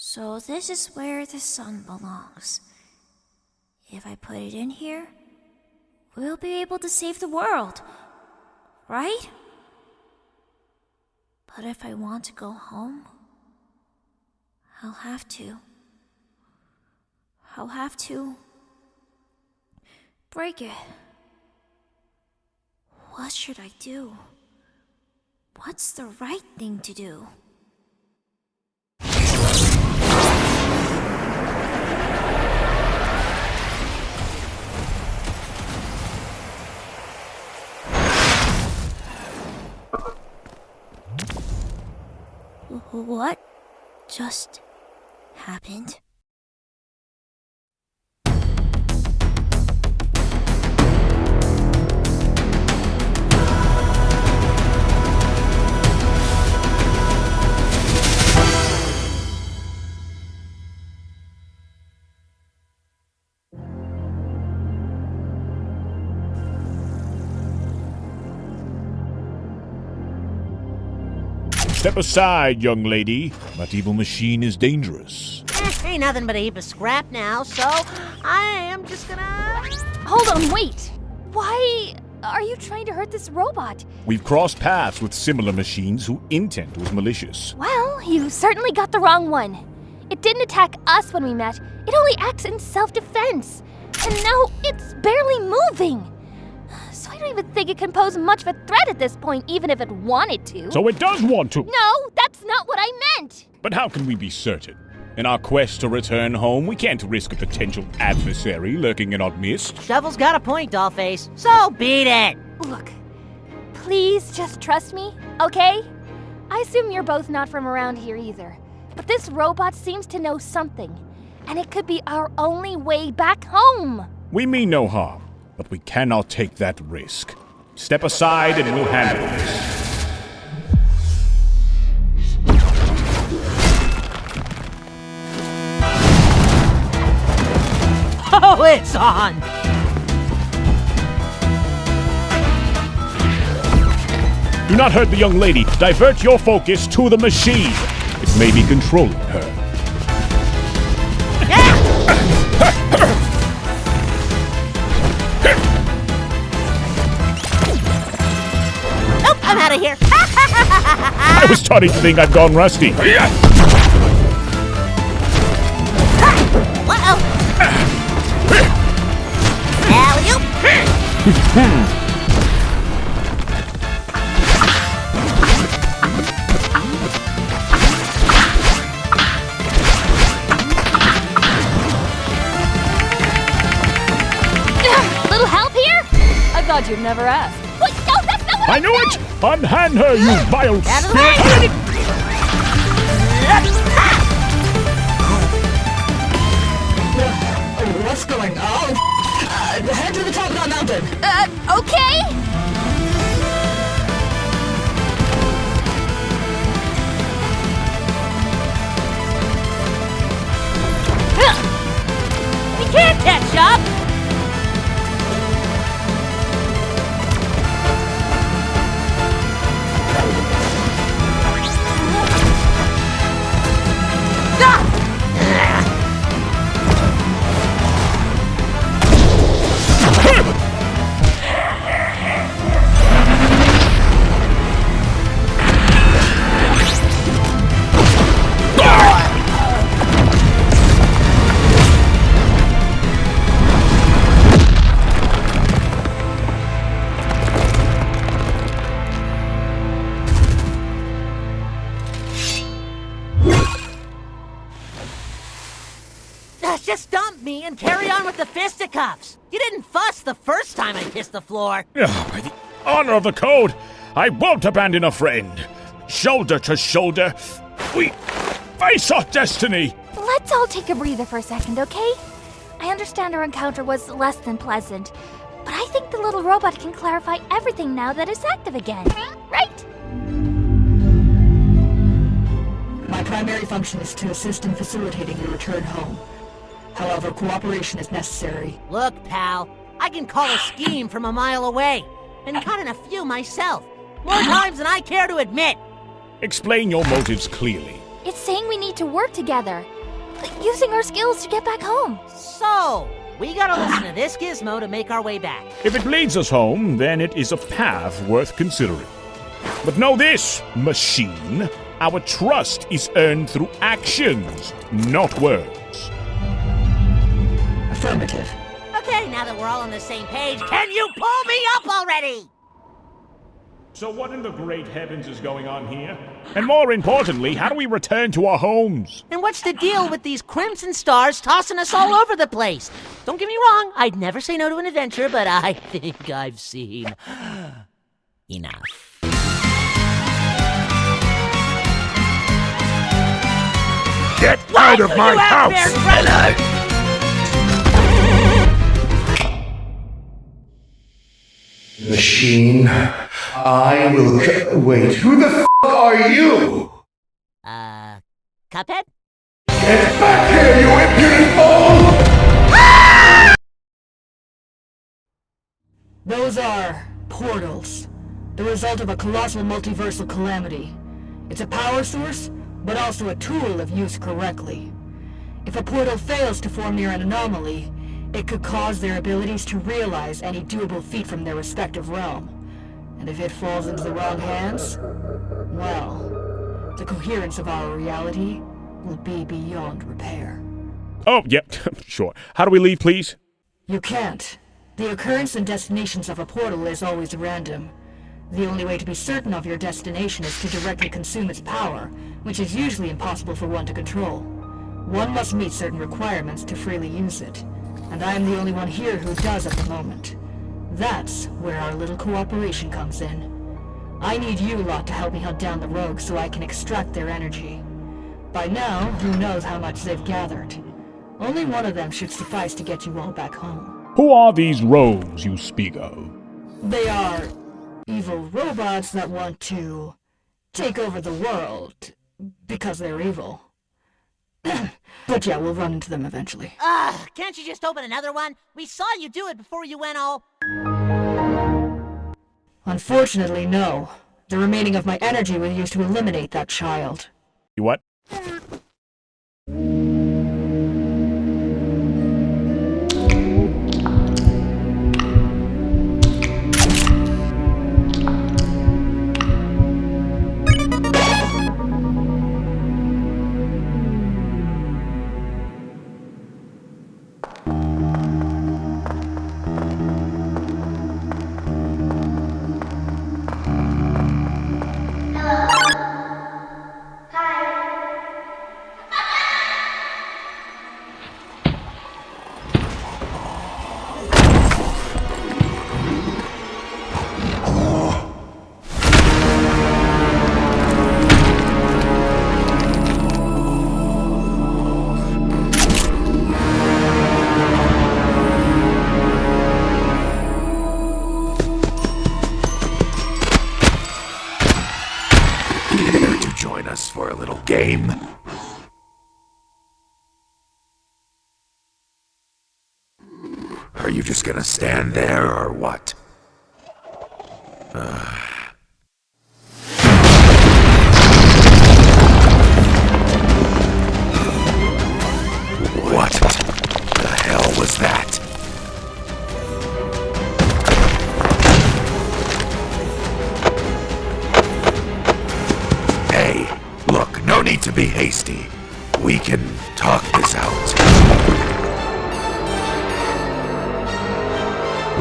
So this is where the sun belongs. If I put it in here, we'll be able to save the world, right? But if I want to go home, I'll have to break it. What should I do? What's the right thing to do? What just happened? Step aside, young lady. That evil machine is dangerous. Ain't nothing but a heap of scrap now, so I am just gonna... Hold on, wait! Why are you trying to hurt this robot? We've crossed paths with similar machines whose intent was malicious. Well, you certainly got the wrong one. It didn't attack us when we met. It only acts in self-defense. And now it's barely moving. So I don't even think it can pose much of a threat at this point, even if it wanted to. So it does want to. No, that's not what I meant! But how can we be certain? In our quest to return home, we can't risk a potential adversary lurking in our midst. Shovel's got a point, Dollface, so beat it! Look, please just trust me, okay? I assume you're both not from around here either. But this robot seems to know something, and it could be our only way back home! We mean no harm, but we cannot take that risk. Step aside and we'll handle this. Oh, it's on! Do not hurt the young lady. Divert your focus to the machine. It may be controlling her. Nope, I'm out of here. I was starting to think I've gone rusty. Uh-oh. Alley-oop. Little help here? I thought you'd never ask. Wait, no, that's not what I knew it! Unhand her, you vile Out of the spirit! way! What's going on? Head to the top of that mountain. Okay? We can't catch up! Just dump me and carry on with the fisticuffs. You didn't fuss the first time I kissed the floor. By the honor of the code, I won't abandon a friend. Shoulder to shoulder, we face our destiny. Let's all take a breather for a second, okay? I understand our encounter was less than pleasant, but I think the little robot can clarify everything now that it's active again, right? My primary function is to assist in facilitating your return home. However, cooperation is necessary. Look, pal, I can call a scheme from a mile away. Been caught in a few myself. More times than I care to admit. Explain your motives clearly. It's saying we need to work together. using our skills to get back home. So, we gotta listen to this gizmo to make our way back. If it leads us home, then it is a path worth considering. But know this, machine. Our trust is earned through actions, not words. Affirmative. Okay, now that we're all on the same page, can you pull me up already? So what in the great heavens is going on here? And more importantly, how do we return to our homes? And what's the deal with these crimson stars tossing us all over the place? Don't get me wrong, I'd never say no to an adventure, but I think I've seen enough. Get out of my house! Machine, I will. Wait, who the f are you? Cuphead? Get back here, you impudent fool! Those are portals, the result of a colossal multiversal calamity. It's a power source, but also a tool if used correctly. If a portal fails to form near an anomaly, it could cause their abilities to realize any doable feat from their respective realm. And if it falls into the wrong hands, well, the coherence of our reality will be beyond repair. Oh, yep, sure. How do we leave, please? You can't. The occurrence and destinations of a portal is always random. The only way to be certain of your destination is to directly consume its power, which is usually impossible for one to control. One must meet certain requirements to freely use it, and I am the only one here who does at the moment. That's where our little cooperation comes in. I need you lot to help me hunt down the rogues so I can extract their energy. By now, who knows how much they've gathered. Only one of them should suffice to get you all back home. Who are these rogues you speak of? They are evil robots that want to take over the world because they're evil. But yeah, we'll run into them eventually. Can't you just open another one? We saw you do it before you went all... Unfortunately, no. The remaining of my energy was used to eliminate that child. You what? Join us for a little game? Are you just gonna stand there, or what? What the hell was that? Hey, look, no need to be hasty. We can talk this out.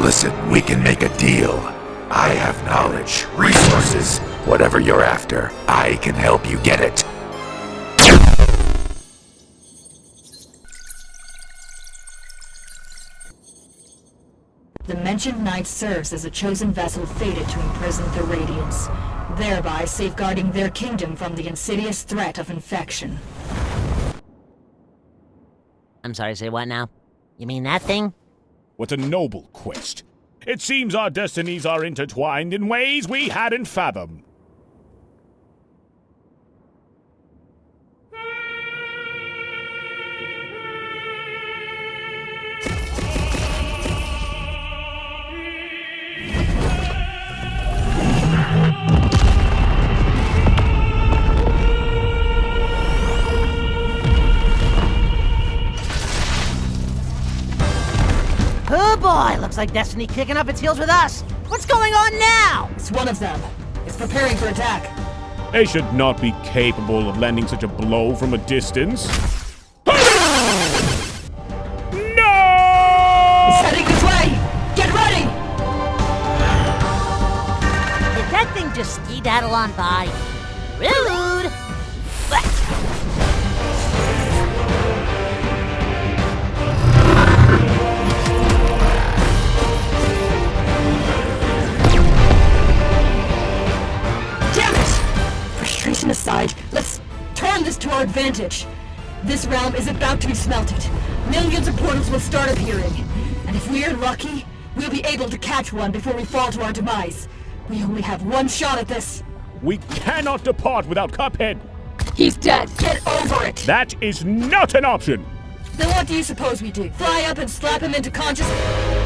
Listen, we can make a deal. I have knowledge, resources, whatever you're after. I can help you get it. The mentioned knight serves as a chosen vessel fated to imprison the Radiants, thereby safeguarding their kingdom from the insidious threat of infection. I'm sorry, say what now? You mean that thing? What a noble quest. It seems our destinies are intertwined in ways we hadn't fathomed. Looks like Destiny kicking up its heels with us. What's going on now? It's one of them. It's preparing for attack. They should not be capable of landing such a blow from a distance. No! It's heading this way! Get ready! Did that thing just ski-daddle on by? Rude! Damn it! Frustration aside, let's turn this to our advantage. This realm is about to be smelted. Millions of portals will start appearing. And if we're lucky, we'll be able to catch one before we fall to our demise. We only have one shot at this. We cannot depart without Cuphead. He's dead. Get over it! That is not an option. Then what do you suppose we do? Fly up and slap him into consciousness?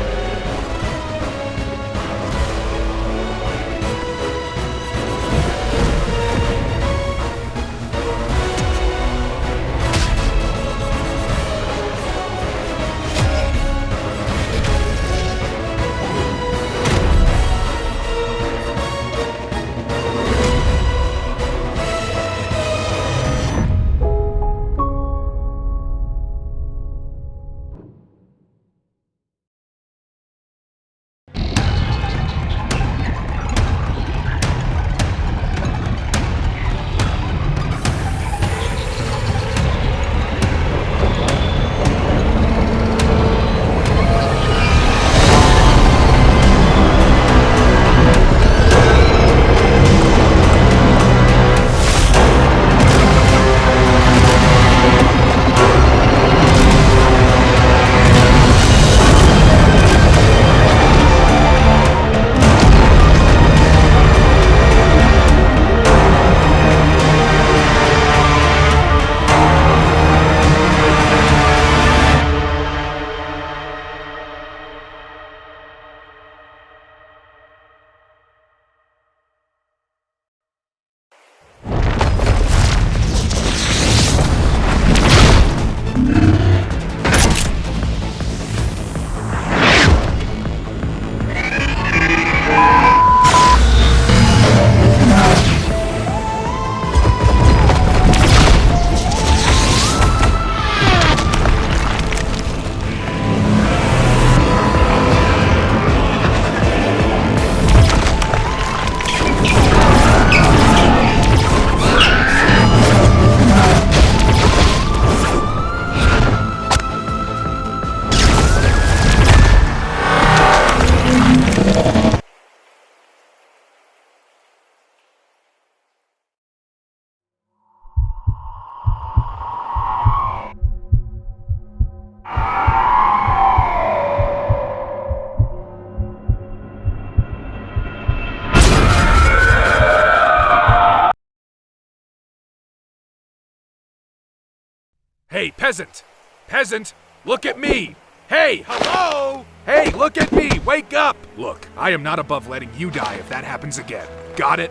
Hey, peasant! Peasant, look at me! Hey, hello! Hey, look at me! Wake up! Look, I am not above letting you die if that happens again. Got it?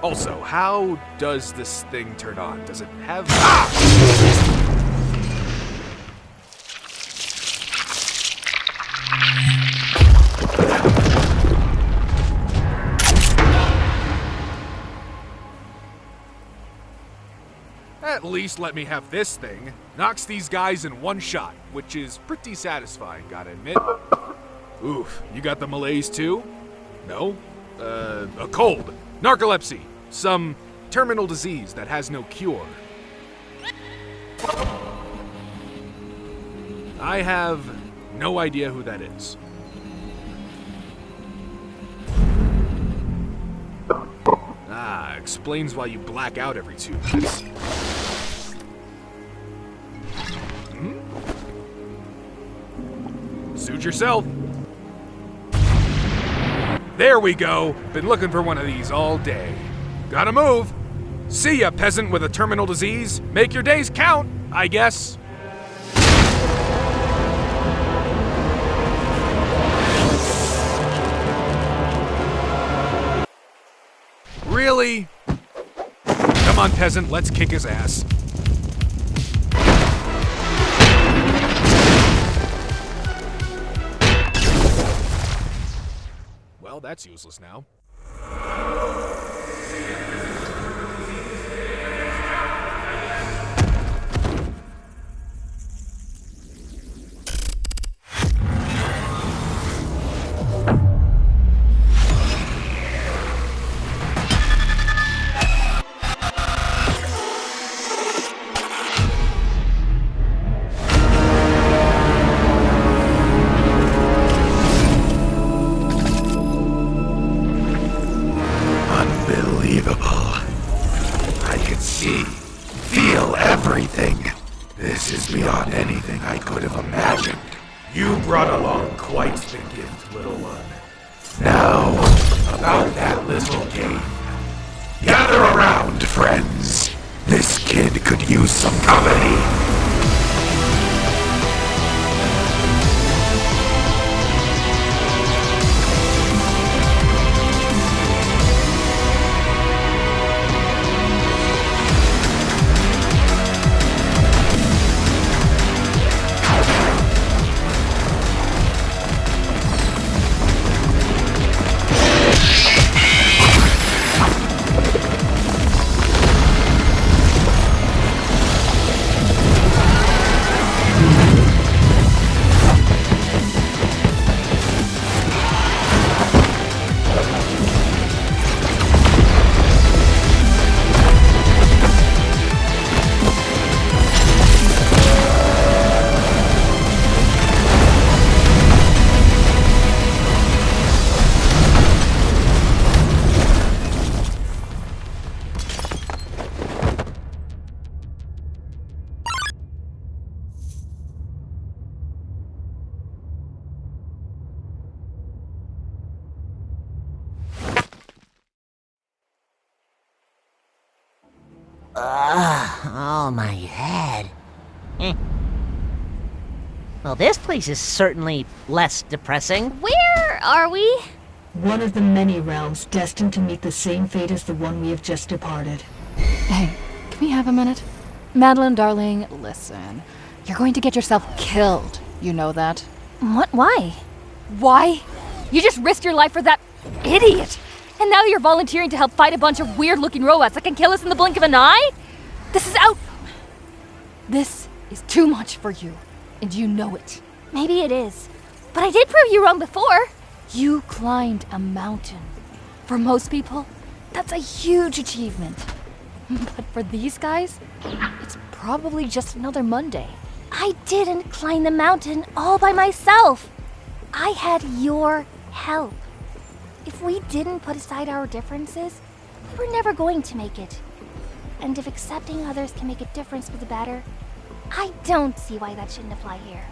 Also, how does this thing turn on? Does it have... Ah! At least let me have this thing. Knocks these guys in one shot, which is pretty satisfying, gotta admit. Oof, you got the malaise too? No? A cold, narcolepsy, some terminal disease that has no cure. I have no idea who that is. Ah, explains why you black out every 2 minutes. Suit yourself. There we go. Been looking for one of these all day. Gotta move. See ya, peasant with a terminal disease. Make your days count, I guess. Really? Come on, peasant, let's kick his ass. Well, that's useless now. Unbelievable. I can see, feel everything. This is beyond anything I could have imagined. You brought along quite the gift, little one. Now, about that little game. Gather around, friends. This kid could use some company. Oh, my head. Well, this place is certainly less depressing. Where are we? One of the many realms destined to meet the same fate as the one we have just departed. Hey, can we have a minute? Madeline, darling, listen. You're going to get yourself killed. You know that? What? Why? Why? You just risked your life for that idiot! And now you're volunteering to help fight a bunch of weird-looking robots that can kill us in the blink of an eye? This is out... This is too much for you, and you know it. Maybe it is. But I did prove you wrong before. You climbed a mountain. For most people, that's a huge achievement. But for these guys, it's probably just another Monday. I didn't climb the mountain all by myself. I had your help. If we didn't put aside our differences, we were never going to make it. And if accepting others can make a difference for the better, I don't see why that shouldn't apply here.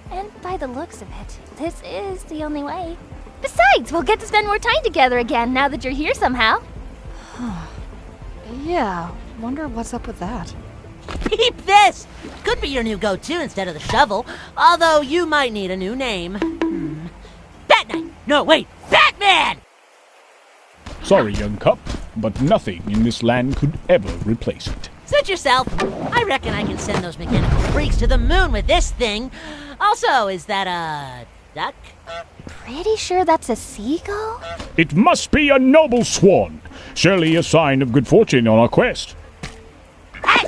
And by the looks of it, this is the only way. Besides, we'll get to spend more time together again now that you're here somehow. Yeah, wonder what's up with that. Keep this! Could be your new go-to instead of the shovel, although you might need a new name. Bat Knight! No, wait! Batman! Sorry, young cup, but nothing in this land could ever replace it. Suit yourself. I reckon I can send those mechanical freaks to the moon with this thing. Also, is that a duck? Pretty sure that's a seagull? It must be a noble swan. Surely a sign of good fortune on our quest. Hey!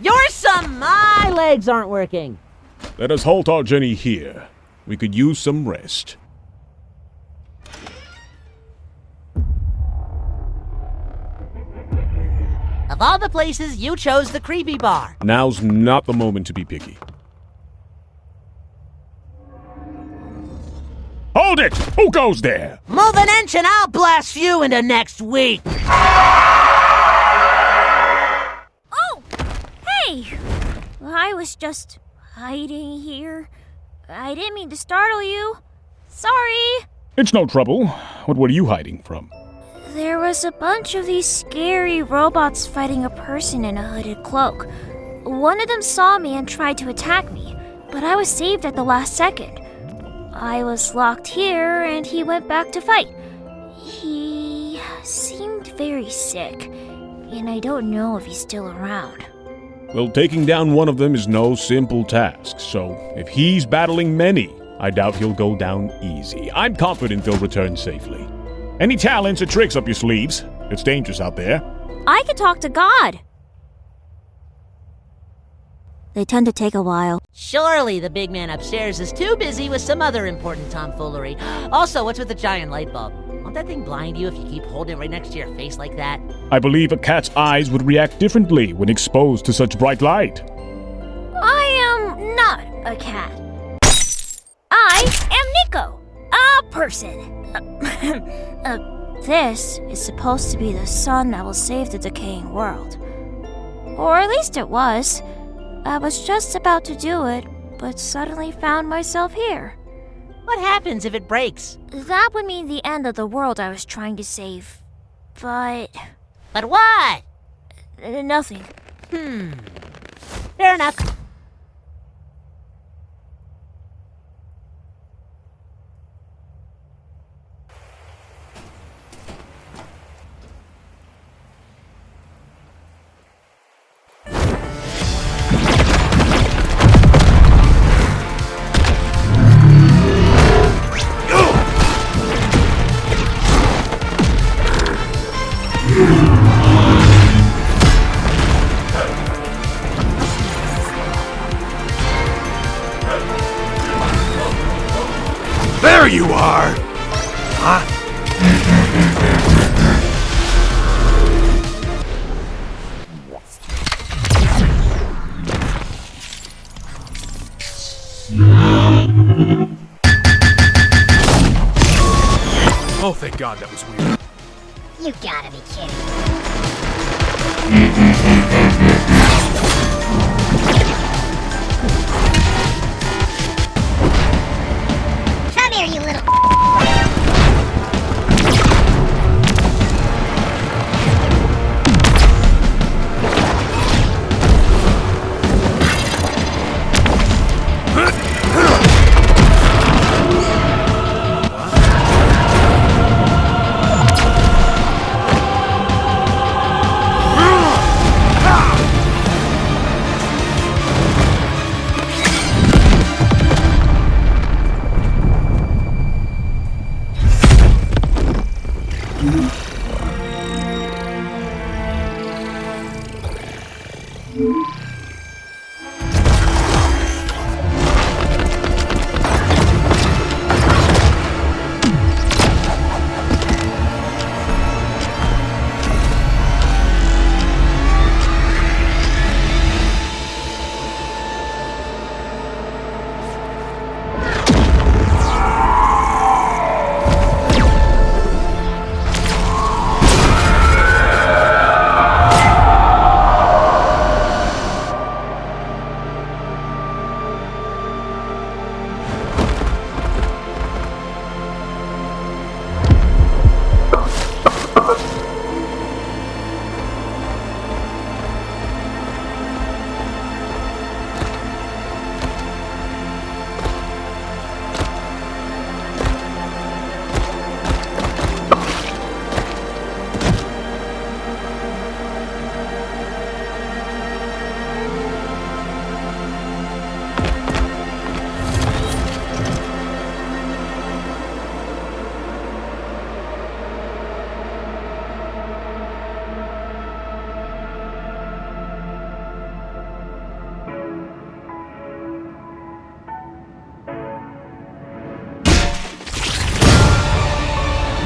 You're some... My legs aren't working. Let us halt our journey here. We could use some rest. Of all the places, you chose the creepy bar. Now's not the moment to be picky. Hold it! Who goes there? Move an inch and I'll blast you into next week. Oh! Hey! I was just hiding here. I didn't mean to startle you. Sorry. It's no trouble. What were you hiding from? There was a bunch of these scary robots fighting a person in a hooded cloak. One of them saw me and tried to attack me, but I was saved at the last second. I was locked here and he went back to fight. He seemed very sick, and I don't know if he's still around. Well, taking down one of them is no simple task, so if he's battling many, I doubt he'll go down easy. I'm confident they'll return safely. Any talents or tricks up your sleeves? It's dangerous out there. I can talk to God. They tend to take a while. Surely the big man upstairs is too busy with some other important tomfoolery. Also, what's with the giant light bulb? Won't that thing blind you if you keep holding it right next to your face like that? I believe a cat's eyes would react differently when exposed to such bright light. I am not a cat. I am Nico, a person. This is supposed to be the sun that will save the decaying world. Or at least it was. I was just about to do it, but suddenly found myself here. What happens if it breaks? That would mean the end of the world I was trying to save. But But what? nothing. Fair enough. There you are! Huh? Oh, thank God that was weird. You gotta be kidding. Come here, you little.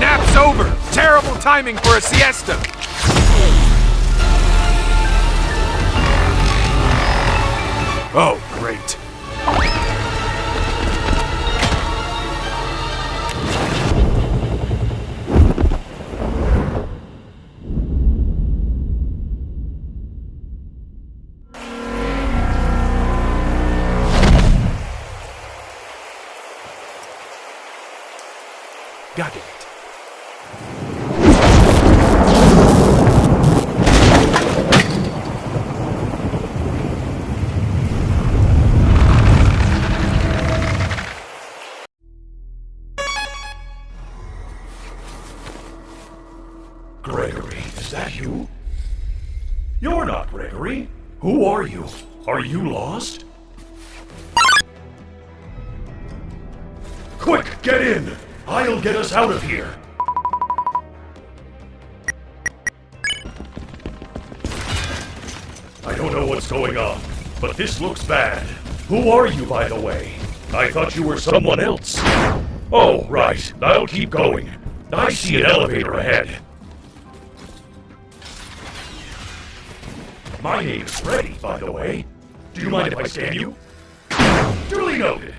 Nap's over! Terrible timing for a siesta! Oh, great. God damn it. Gregory, is that you? You're not Gregory. Who are you? Are you lost? Quick, get in! I'll get us out of here! I don't know what's going on, but this looks bad. Who are you, by the way? I thought you were someone else. Oh, right. I'll keep going. I see an elevator ahead. My name is Freddy, by the way. Do you mind if I scan you? Duly noted.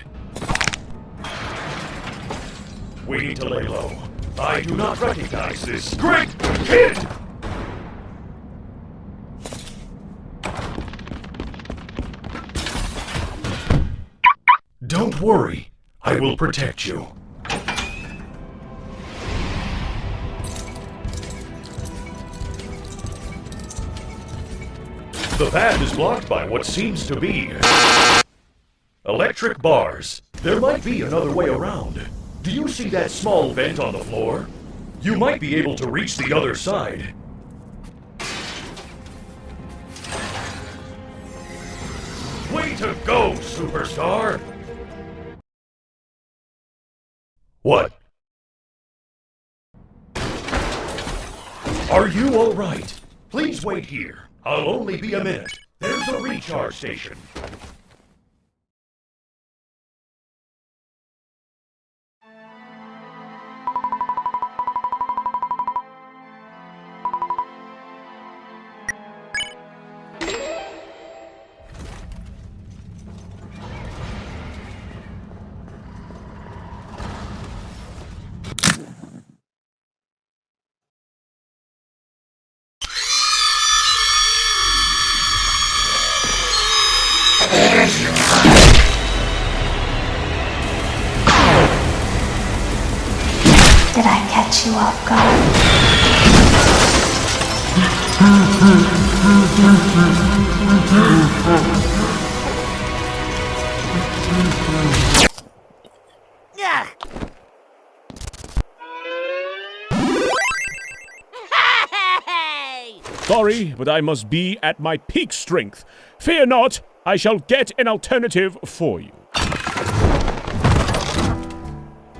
We need to lay low. I do not recognize this great kid! Don't worry. I will protect you. The path is blocked by what seems to be electric bars. There might be another way around. Do you see that small vent on the floor? You might be able to reach the other side. Way to go, superstar! What? Are you all right? Please wait here. I'll only be a minute. There's a recharge station. Did I catch you off guard? Yeah. Hey! Sorry, but I must be at my peak strength. Fear not, I shall get an alternative for you.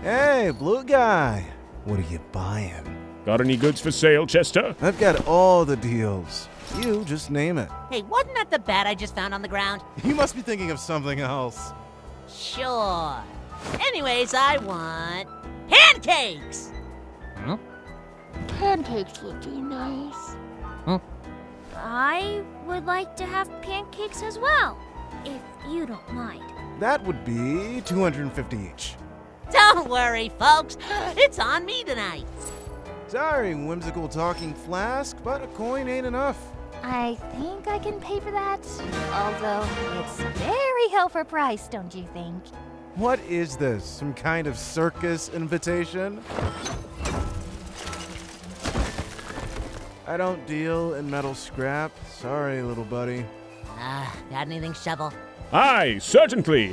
Hey, blue guy. What are you buying? Got any goods for sale, Chester? I've got all the deals. You just name it. Hey, wasn't that the bat I just found on the ground? You must be thinking of something else. Sure. Anyways, I want pancakes! Huh? Pancakes would be nice. I would like to have pancakes as well, if you don't mind. That would be 250 each. Don't worry, folks. It's on me tonight. Sorry, whimsical talking flask, but a coin ain't enough. I think I can pay for that. Although it's very hell for price, don't you think? What is this? Some kind of circus invitation? I don't deal in metal scrap. Sorry, little buddy. Got anything, Shovel? Aye, certainly.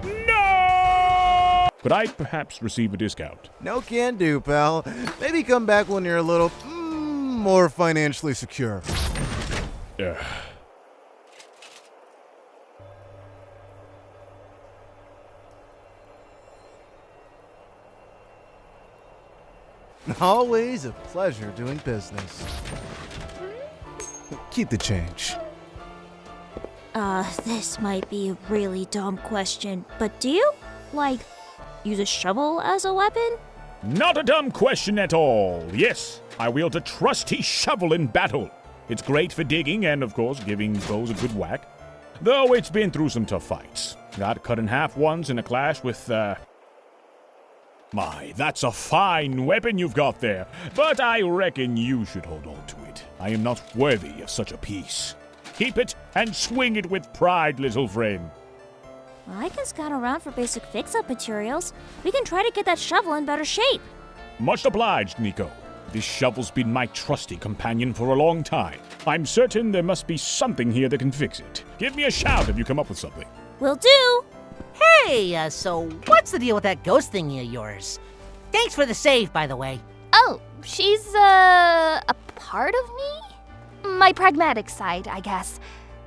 No! Could I perhaps receive a discount? No can do, pal. Maybe come back when you're a little more financially secure. Always a pleasure doing business. Keep the change. This might be a really dumb question, but do you, use a shovel as a weapon? Not a dumb question at all. Yes, I wield a trusty shovel in battle. It's great for digging and, of course, giving foes a good whack. Though it's been through some tough fights. Got cut in half once in a clash with, My, that's a fine weapon you've got there, but I reckon you should hold on to it. I am not worthy of such a piece. Keep it and swing it with pride, little friend. Well, I can scout around for basic fix-up materials. We can try to get that shovel in better shape. Much obliged, Nico. This shovel's been my trusty companion for a long time. I'm certain there must be something here that can fix it. Give me a shout if you come up with something. Will do! Hey, so what's the deal with that ghost thingy of yours? Thanks for the save, by the way. Oh, she's, a part of me? My pragmatic side, I guess.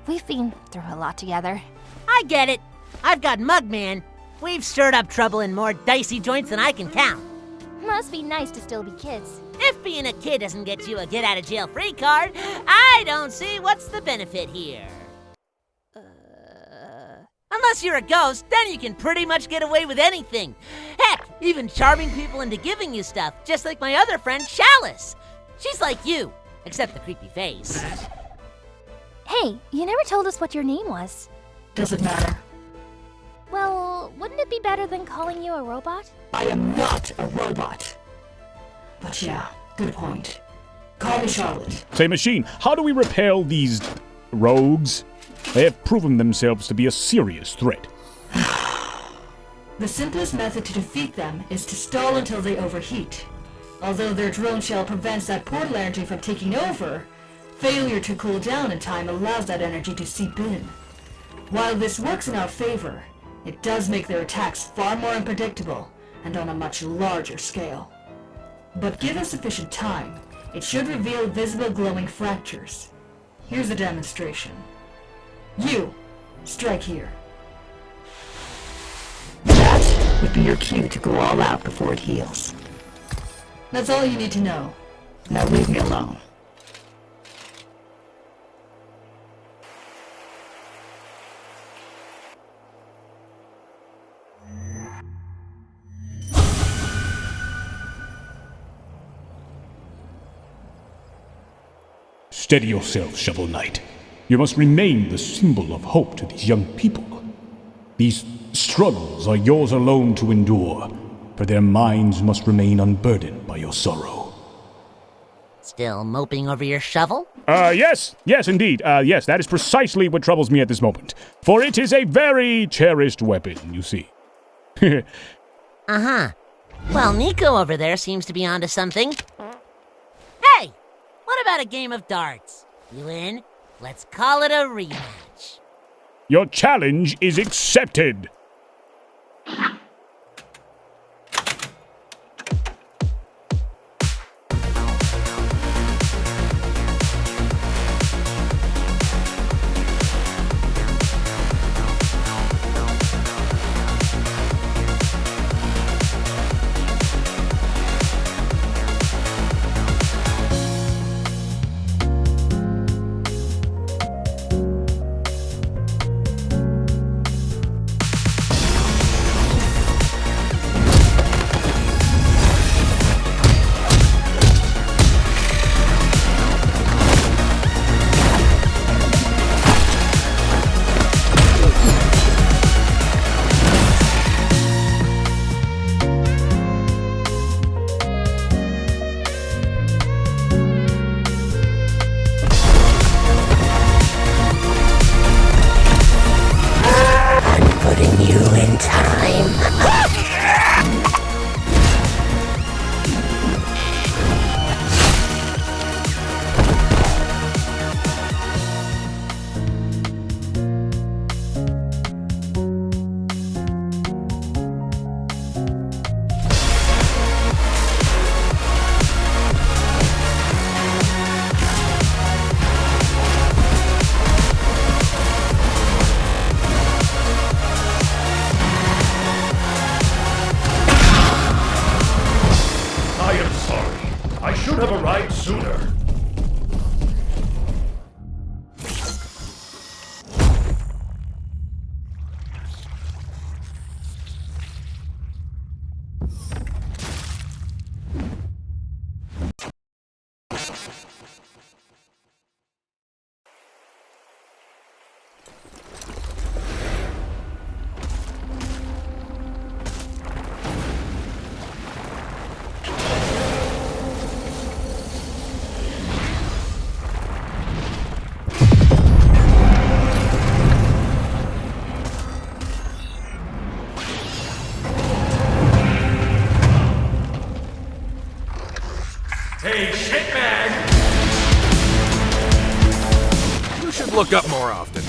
We've been through a lot together. I get it. I've got Mugman. We've stirred up trouble in more dicey joints than I can count. Must be nice to still be kids. If being a kid doesn't get you a get-out-of-jail-free card, I don't see what's the benefit here. Unless you're a ghost, then you can pretty much get away with anything. Heck, even charming people into giving you stuff, just like my other friend, Chalice. She's like you, except the creepy face. Hey, you never told us what your name was. Doesn't matter. Well, wouldn't it be better than calling you a robot? I am not a robot. But yeah, good point. Call me Charlotte. Say, Machine, how do we repel these rogues? They have proven themselves to be a serious threat. The simplest method to defeat them is to stall until they overheat. Although their drone shell prevents that portal energy from taking over, failure to cool down in time allows that energy to seep in. While this works in our favor, it does make their attacks far more unpredictable and on a much larger scale. But given sufficient time, it should reveal visible glowing fractures. Here's a demonstration. You, strike here. That would be your cue to go all out before it heals. That's all you need to know. Now leave me alone. Steady yourself, Shovel Knight. You must remain the symbol of hope to these young people. These struggles are yours alone to endure, for their minds must remain unburdened by your sorrow. Still moping over your shovel? Yes, indeed. Yes, that is precisely what troubles me at this moment. For it is a very cherished weapon, you see. Uh-huh. Well, Nico over there seems to be onto something. Hey! What about a game of darts? You in? Let's call it a rematch. Your challenge is accepted. Look up more often.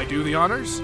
do the honors?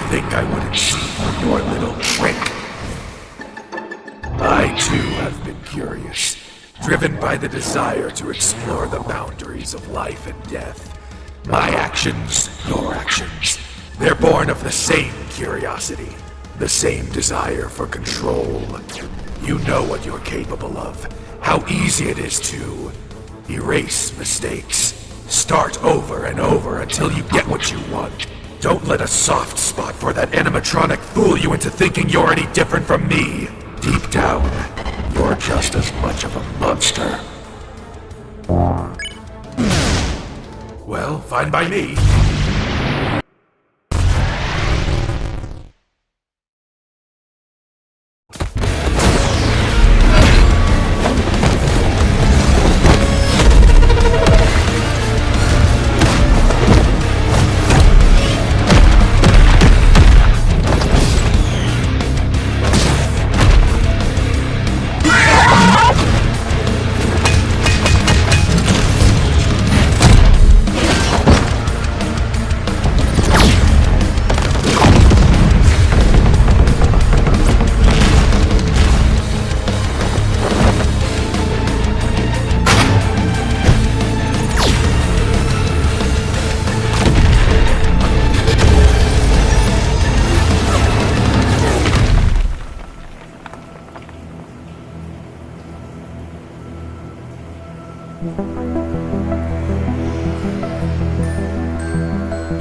Think I wouldn't see your little trick? I too have been curious, driven by the desire to explore the boundaries of life and death. My actions, your actions, they're born of the same curiosity, the same desire for control. You know what you're capable of, how easy it is to erase mistakes, start over and over until you get what you want. Don't let a soft spot for that animatronic fool you into thinking you're any different from me. Deep down, you're just as much of a monster. Well, fine by me.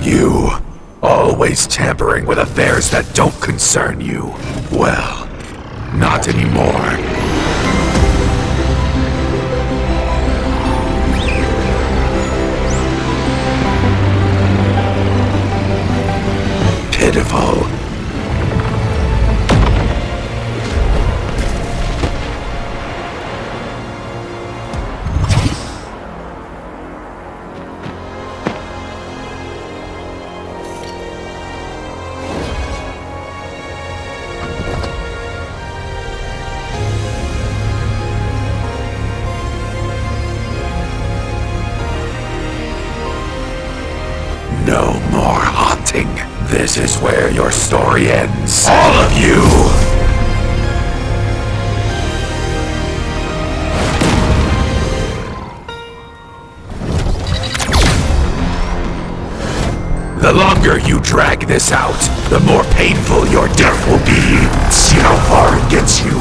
You, always tampering with affairs that don't concern you. Well, not anymore. Pitiful. No more haunting. This is where your story ends. All of you! The longer you drag this out, the more painful your death will be. See how far it gets you.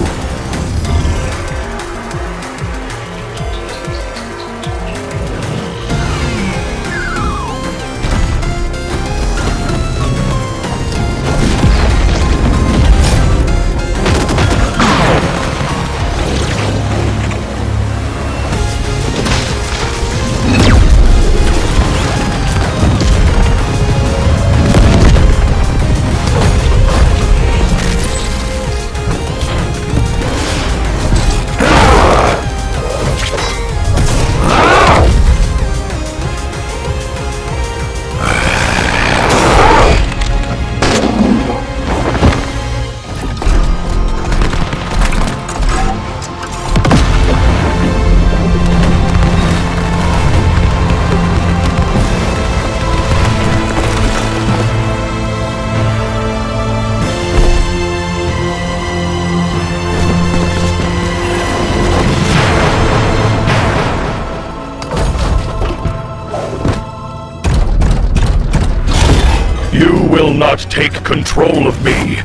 will not take control of me.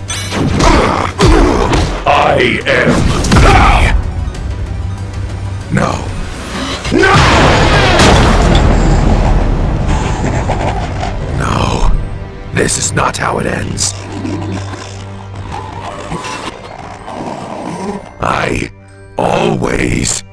I am me. No. No! No. This is not how it ends. I always.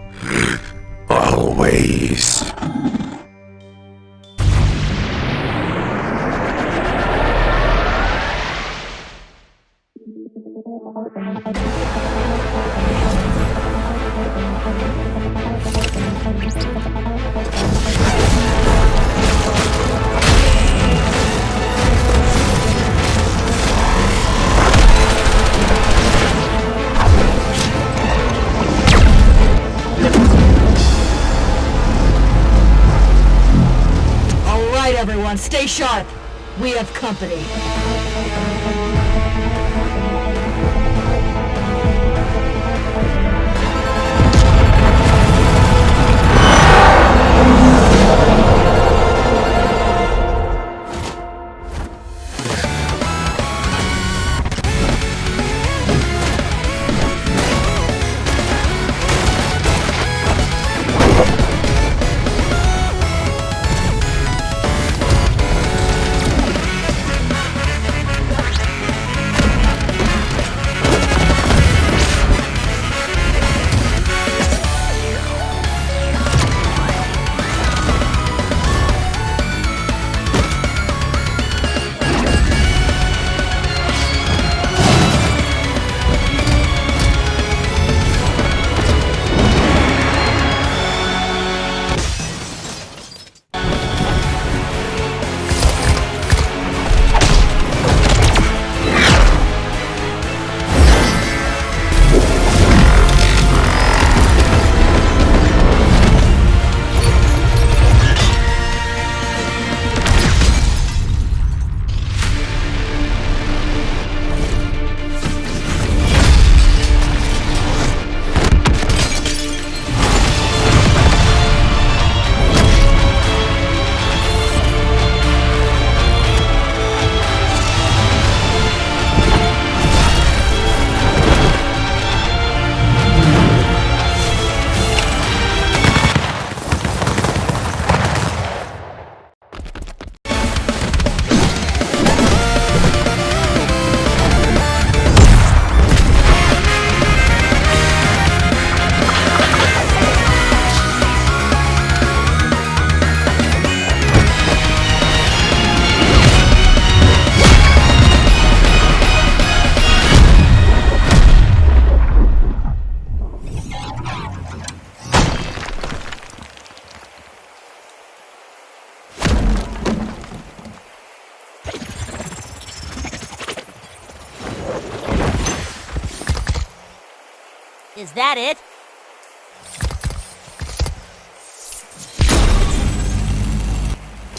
All right, everyone, stay sharp. We have company. Is that it?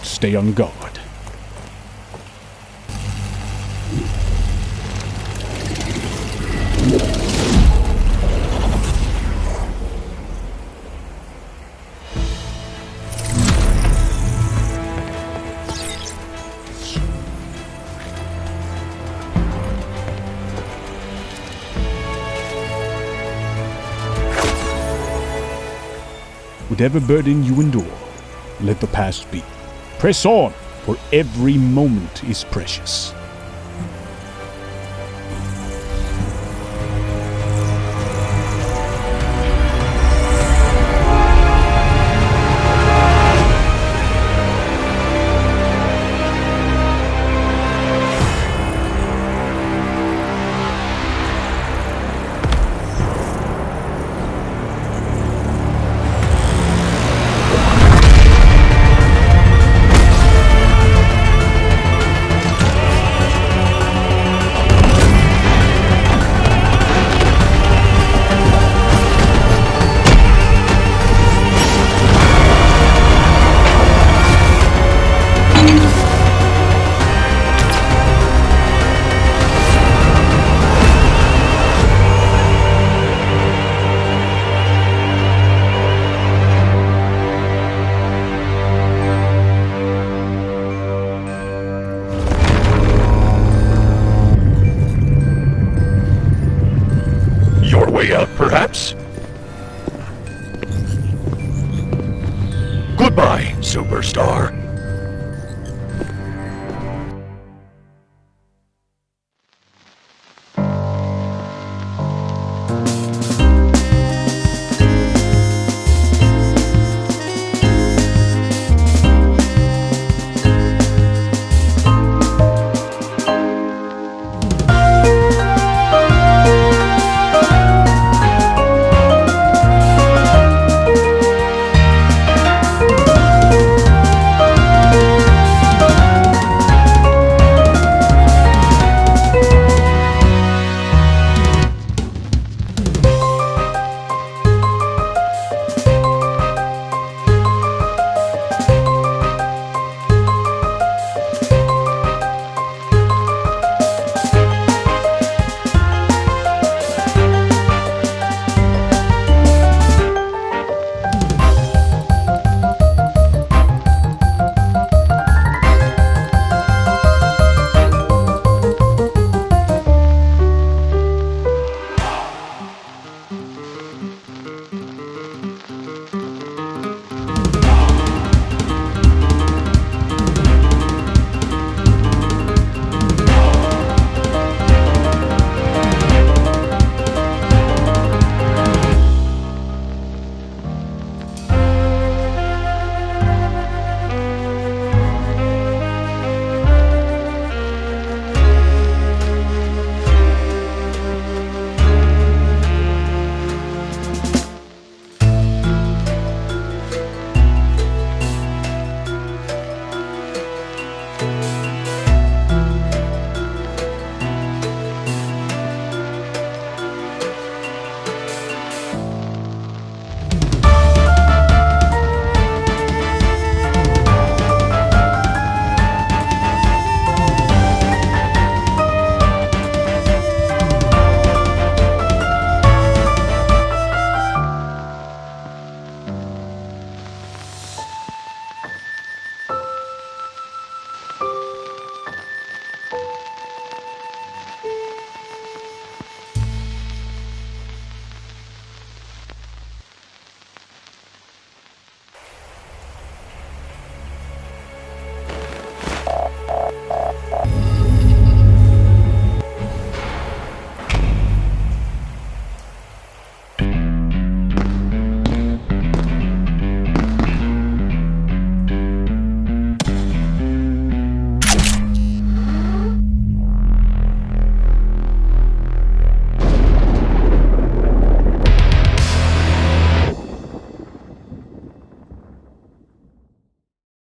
Stay on guard. Whatever burden you endure, let the past be. Press on, for every moment is precious. Goodbye, superstar.